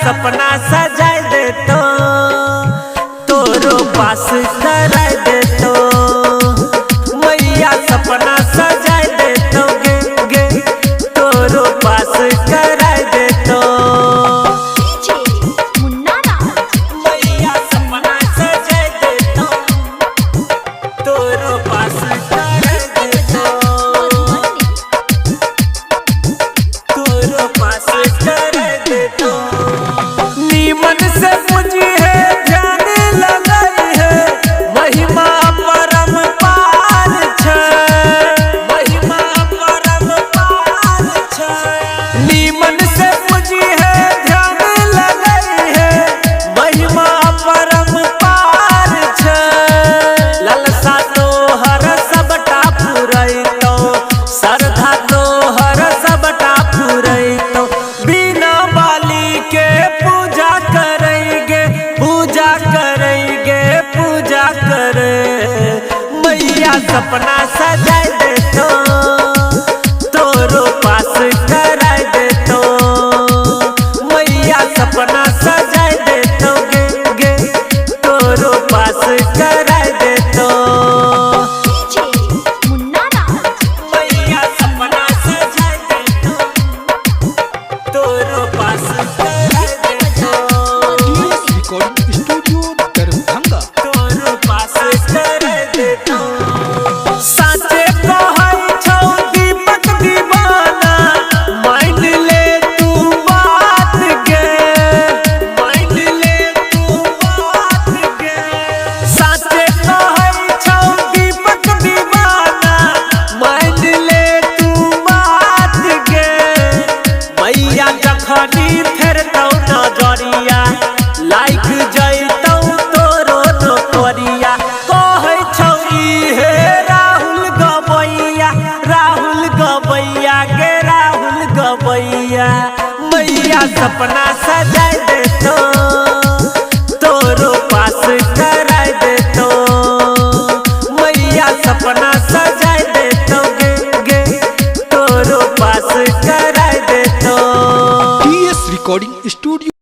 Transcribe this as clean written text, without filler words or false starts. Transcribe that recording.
सपना सजाए दे तो तोरो पास कराए दे तो मैया सपना सजाए दे तो गे तोरो पास कराए दे तो मैया सपना सजाए दे तो तोरो पास कराए दे तो तोरो पास कराए दे तो नीमन से मुझे है ध्यान लगाई है महिमा परम पार छै महिमा परम पार छै नीमन से मुझे है ध्यान लगाई है महिमा परम पार छै ललसा तोहर सबटा पुरैतो श्रद्धा तोहर सबटा पुरैतो बिना बाली के पूजा करेंगे पूजा करेंगे पूजा करे मैया सपना सजाए दे तो तोरो पास कराए दे तो मैया सपना सजाए दे तो गे तोरो पास कराए दे तो मैया सपना सजाए दे तो तोरो पास कराए दे तो रिकॉर्डिंग स्टूडियो दरभंगा। तोरो पास कराए दे तो साचे कहै छौ दीपक दीवाना मान ले तू बात गे मान ले तू बात गे साचे कहै छौ दीपक दीवाना मान ले तू बात गे मैया जखनी फेरतौ नजरिया लाइक जैतौ तोरो नोकरिया कहै छौ ई हे राहुल गबैया गे राहुल गबैया मैया सपना सजाए दे तो तोरो पास कराए दे तो मैया सपना सजाए दे तो गे तोरो पास कराए दे तो टीएस रिकॉर्डिंग स्टूडियो।